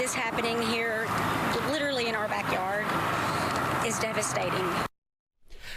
is happening here, literally in our backyard, is devastating.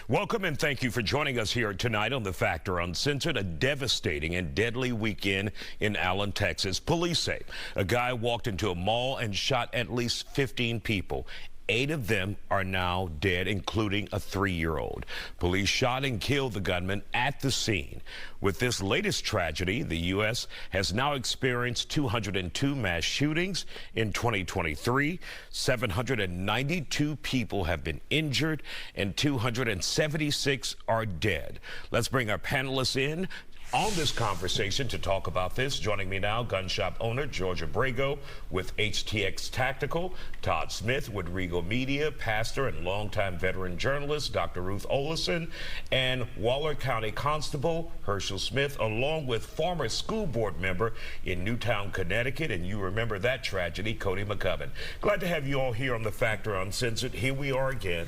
Welcome and thank you for joining us here tonight on The Factor Uncensored. A devastating and deadly weekend in Allen, Texas. Police say a guy walked into a mall and shot at least 15 people. 8 of them are now dead, including a 3-year-old. Police shot and killed the gunman at the scene. With this latest tragedy, the U.S. has now experienced 202 mass shootings in 2023. 792 people have been injured and 276 are dead. Let's bring our panelists in on this conversation to talk about this. Joining me now, gun shop owner Georgia Brago with HTX Tactical, Todd Smith with Regal Media, pastor and longtime veteran journalist Dr. Ruth Olison, and Waller County Constable Herschel Smith, along with former school board member in Newtown, Connecticut, and you remember that tragedy, Cody McCubbin. Glad to have you all here on The Factor Uncensored. Here we are again.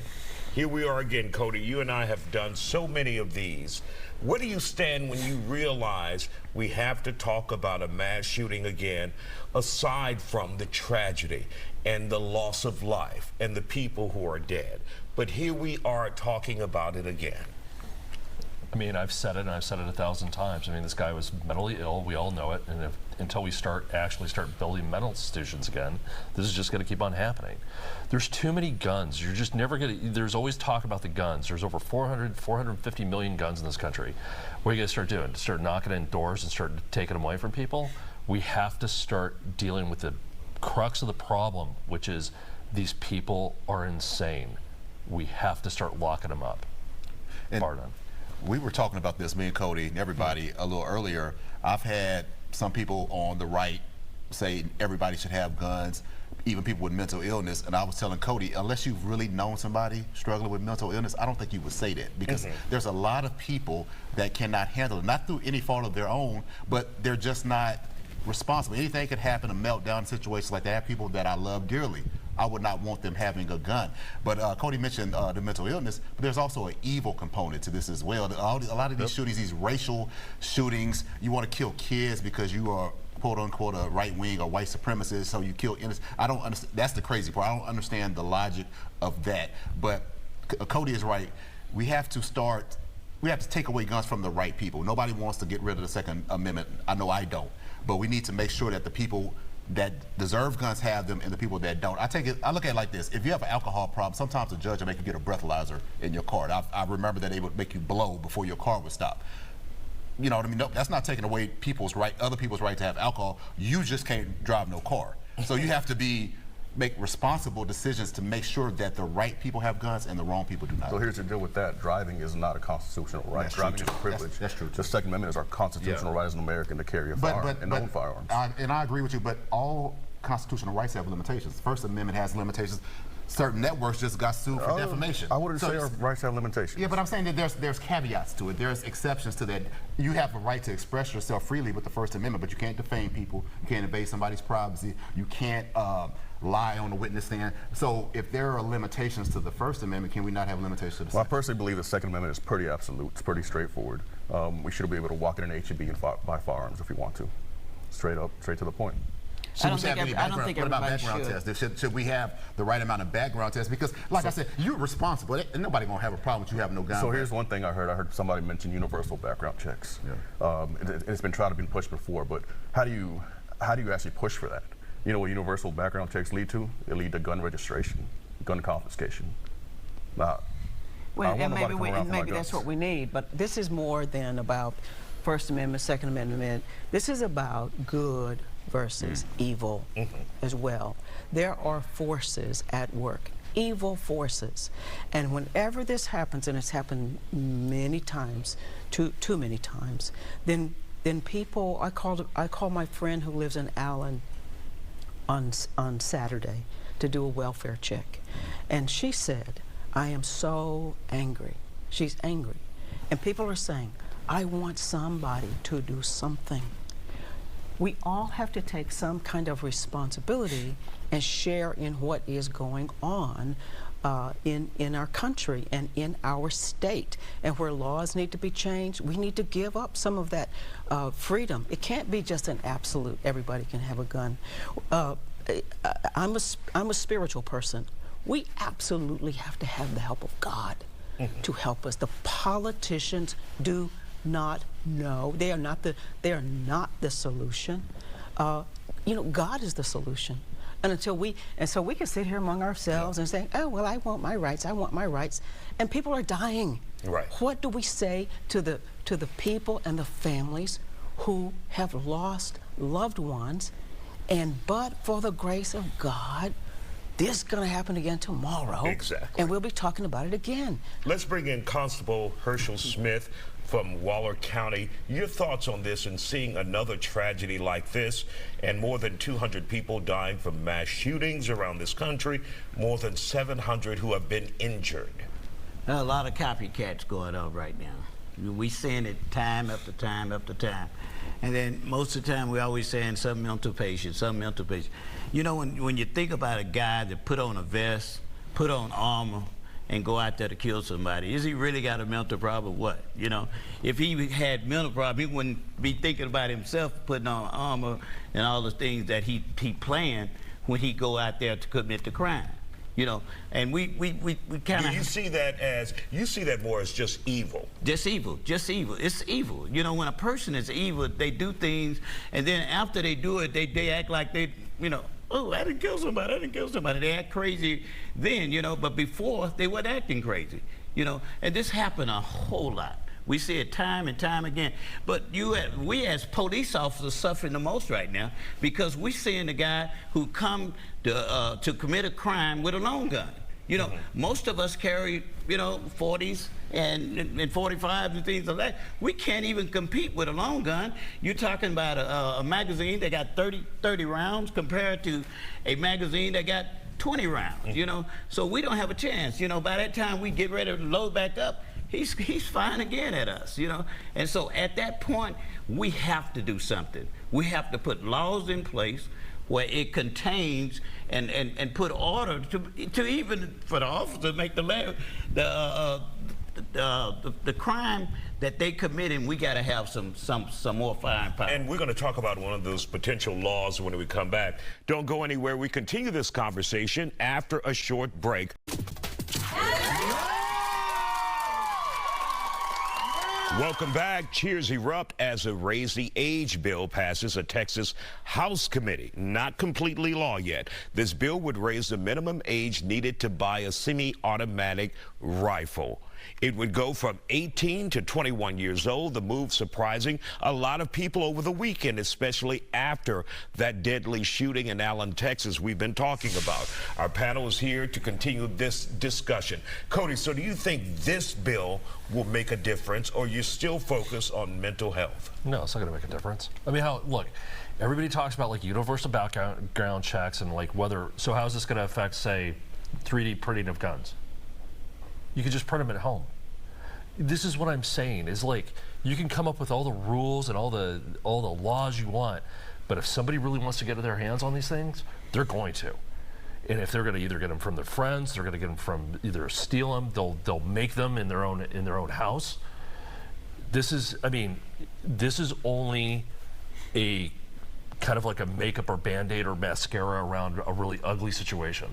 Here we are again, Cody. You and I have done so many of these. Where do you stand when you realize we have to talk about a mass shooting again, aside from the tragedy and the loss of life and the people who are dead? But here we are talking about it again. I mean, I've said it, and I've said it 1,000 times. I mean, this guy was mentally ill. We all know it. And until we actually start building mental institutions again, this is just going to keep on happening. There's too many guns. You're just never going to. There's always talk about the guns. There's over 450 million guns in this country. What are you going to start doing? Start knocking in doors and start taking them away from people? We have to start dealing with the crux of the problem, which is these people are insane. We have to start locking them up. Bar none. We were talking about this, me and Cody and everybody, a little earlier. I've had some people on the right say everybody should have guns, even people with mental illness. And I was telling Cody, unless you've really known somebody struggling with mental illness, I don't think you would say that, because there's a lot of people that cannot handle it, not through any fault of their own, but they're just not responsible. Anything could happen, a meltdown situation like that. I have people that I love dearly. I would not want them having a gun. But Cody mentioned the mental illness, but there's also an evil component to this as well. A lot of these shootings, these racial shootings, you want to kill kids because you are quote unquote a right wing or white supremacist, so you kill innocent. I don't understand. That's the crazy part. I don't understand the logic of that. But Cody is right. We have to take away guns from the right people. Nobody wants to get rid of the Second Amendment. I know I don't. But we need to make sure that the people that deserve guns have them, and the people that don't. I look at it like this. If you have an alcohol problem, sometimes the judge will make you get a breathalyzer in your car. I remember that they would make you blow before your car would stop. You know what I mean? No, that's not taking away other people's right to have alcohol. You just can't drive no car. So you have to make responsible decisions to make sure that the right people have guns and the wrong people do not. So here's the deal with that. Driving is not a constitutional right. Driving is a privilege. That's true. The Second Amendment is our constitutional right as an American to carry a firearm and own firearms. And I agree with you, but all constitutional rights have limitations. The First Amendment has limitations. Certain networks just got sued for defamation. I wouldn't say our rights have limitations. Yeah, but I'm saying that there's caveats to it. There's exceptions to that. You have a right to express yourself freely with the First Amendment, but you can't defame people. You can't invade somebody's privacy. You can't lie on the witness stand. So if there are limitations to the First Amendment, can we not have limitations to the Second? Well, I personally believe the Second Amendment is pretty absolute. It's pretty straightforward. We should be able to walk in an H-E-B and buy firearms if we want to. Straight up, straight to the point. I don't think everybody should. Should we have the right amount of background tests? Because, like I said, you're responsible. And nobody gonna have a problem with you having no gun. So here's one thing I heard. I heard somebody mention universal background checks. Yeah. It's been tried to be pushed before, but how do you actually push for that? You know what universal background checks lead to? It lead to gun registration, gun confiscation. Well, and maybe that's what we need. But this is more than about First Amendment, Second Amendment. This is about good versus evil as well. There are forces at work, evil forces. And whenever this happens, and it's happened many times, too many times, then people, I called my friend who lives in Allen on Saturday to do a welfare check. And she said, I am so angry. She's angry. And people are saying, I want somebody to do something. We all have to take some kind of responsibility and share in what is going on in our country and in our state. And where laws need to be changed, we need to give up some of that freedom. It can't be just an absolute, everybody can have a gun. I'm a spiritual person. We absolutely have to have the help of God to help us. The politicians do not know. They are not the solution. You know, God is the solution. And so we can sit here among ourselves and say, oh, well, I want my rights, I want my rights. And people are dying. Right. What do we say to the people and the families who have lost loved ones, and but for the grace of God, this is going to happen again tomorrow. Exactly. And we'll be talking about it again. Let's bring in Constable Herschel Smith from Waller County. Your thoughts on this and seeing another tragedy like this, and more than 200 people dying from mass shootings around this country, more than 700 who have been injured. A lot of copycats going on right now. We seeing it time after time after time. And then most of the time we always saying some mental patient, some mental patient. You know, when you think about a guy that put on a vest, put on armor, and go out there to kill somebody, is he really got a mental problem? What? You know, if he had mental problem, he wouldn't be thinking about himself putting on armor and all the things that he planned when he go out there to commit the crime. You know, and we kind of... You see that more as just evil? Just evil, just evil. It's evil. You know, when a person is evil, they do things, and then after they do it, they act like they, you know, oh, I didn't kill somebody, I didn't kill somebody. They act crazy then, you know, but before, they weren't acting crazy, you know, and this happened a whole lot. We see it time and time again. But we as police officers suffering the most right now because we're seeing the guy who come to commit a crime with a long gun. You know, most of us carry, you know, 40s and 45s and things like that. We can't even compete with a long gun. You're talking about a magazine that got 30 rounds compared to a magazine that got 20 rounds, you know. So we don't have a chance. You know, by that time we get ready to load back up, he's firing again at us, you know. And so at that point, we have to do something. We have to put laws in place where it contains and put order to even for the officer make the crime that they committing. We got to have some more firepower. And we're going to talk about one of those potential laws when we come back. Don't go anywhere. We continue this conversation after a short break. Welcome back. Cheers erupt as a raise the age bill passes a Texas House committee. Not completely law yet. This bill would raise the minimum age needed to buy a semi-automatic rifle. It would go from 18 to 21 years old, the move surprising a lot of people over the weekend, especially after that deadly shooting in Allen, Texas we've been talking about. Our panel is here to continue this discussion. Cody, so do you think this bill will make a difference, or you still focus on mental health? No, it's not going to make a difference. I mean, look, everybody talks about like universal background checks and like whether, so how is this going to affect, say, 3D printing of guns? You could just print them at home. This is what I'm saying, is like, you can come up with all the rules and all the laws you want, but if somebody really wants to get their hands on these things, they're going to. And if they're going to either get them from their friends, they're going to get them from either steal them, they'll make them in their own house. This is, I mean, this is only a kind of like a makeup or Band-Aid or mascara around a really ugly situation.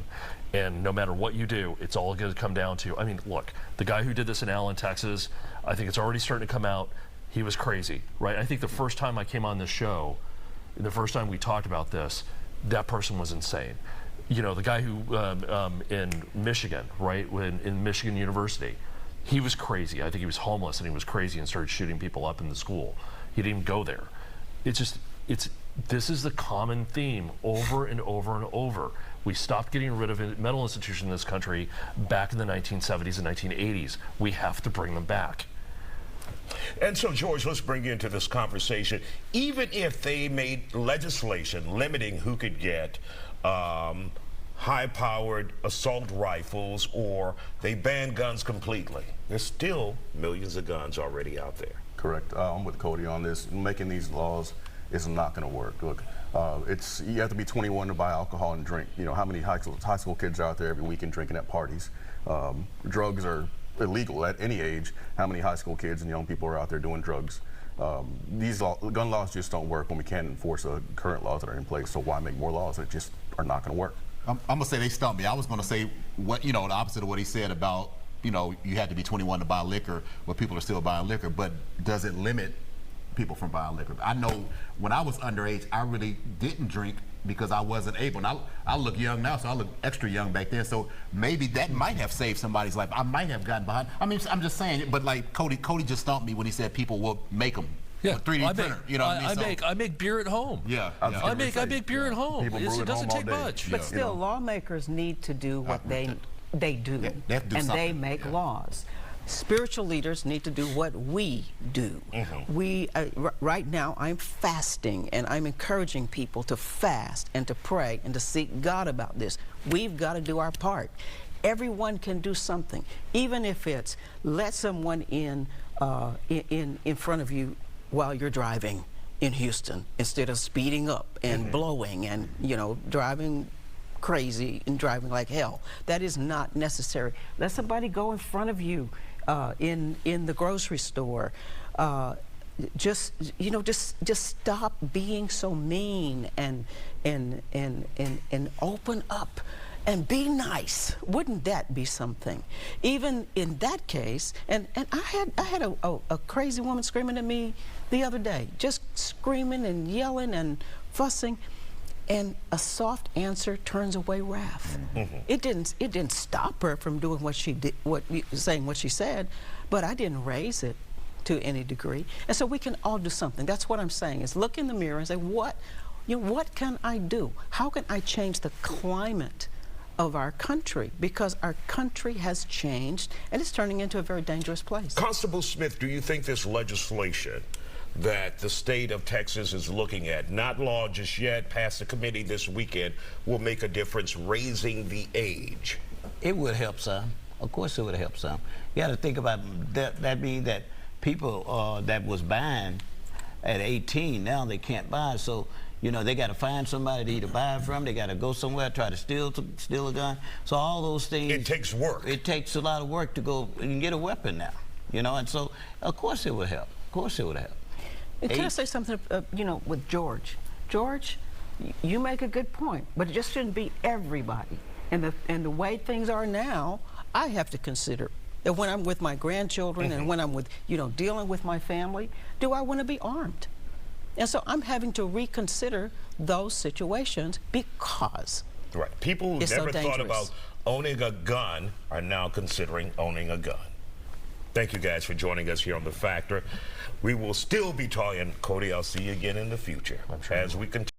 And no matter what you do, it's all going to come down to, I mean, look, the guy who did this in Allen, Texas, I think it's already starting to come out, he was crazy, right? I think the first time I came on this show, the first time we talked about this, that person was insane. You know, the guy who, in Michigan, right, in Michigan University, he was crazy. I think he was homeless and he was crazy and started shooting people up in the school. He didn't even go there. This is the common theme over and over and over. We stopped getting rid of mental institutions in this country back in the 1970s and 1980s. We have to bring them back. And so, George, let's bring you into this conversation. Even if they made legislation limiting who could get high-powered assault rifles, or they ban guns completely, there's still millions of guns already out there. Correct. I'm with Cody on this. Making these laws is not going to work. Look, you have to be 21 to buy alcohol and drink. You know, how many high school kids are out there every weekend drinking at parties? Drugs are illegal at any age. How many high school kids and young people are out there doing drugs? These gun laws just don't work when we can't enforce the current laws that are in place. So why make more laws that just are not going to work? I'm gonna say they stumped me. I was gonna say what the opposite of what he said about you had to be 21 to buy liquor, but people are still buying liquor. But does it limit people from buying liquor? I know when I was underage, I really didn't drink because I wasn't able. And I look young now, so I look extra young back then. So maybe that might have saved somebody's life. I might have gotten behind. I mean, I'm just saying. But like Cody just stumped me when he said people will make them. Yeah, 3D printer. You know what I mean? I make beer at home. Yeah, I make beer at home. It doesn't take much. But still, lawmakers need to do what they do, they have to do and something. they make laws. Spiritual leaders need to do what we do. We right now, I'm fasting, and I'm encouraging people to fast and to pray and to seek God about this. We've got to do our part. Everyone can do something, even if it's let someone in front of you while you're driving in Houston, instead of speeding up and blowing and driving crazy and driving like hell. That is not necessary. Let somebody go in front of you in the grocery store. Just stop being so mean and open up and be nice. Wouldn't that be something? Even in that case, and I had a crazy woman screaming at me the other day, just screaming and yelling and fussing, and a soft answer turns away wrath. It didn't stop her from doing what she did, saying what she said, but I didn't raise it to any degree. And so we can all do something. That's what I'm saying, is look in the mirror and say, what can I do? How can I change the climate of our country? Because our country has changed and it's turning into a very dangerous place. Constable Smith, do you think this legislation that the state of Texas is looking at, not law just yet, past the committee this weekend, will make a difference raising the age? It would help some. Of course it would help some. You got to think about that means that people that was buying at 18, now they can't buy. So, they got to find somebody to either buy it from. They got to go somewhere, try to steal a gun. So all those things. It takes work. It takes a lot of work to go and get a weapon now. And so of course it would help. Of course it would help. Can I say something, with George? George, you make a good point, but it just shouldn't be everybody. And the way things are now, I have to consider that when I'm with my grandchildren and when I'm with, dealing with my family, do I want to be armed? And so I'm having to reconsider those situations because people who never so thought about owning a gun are now considering owning a gun. Thank you guys for joining us here on The Factor. We will still be talking. Cody, I'll see you again in the future as we continue.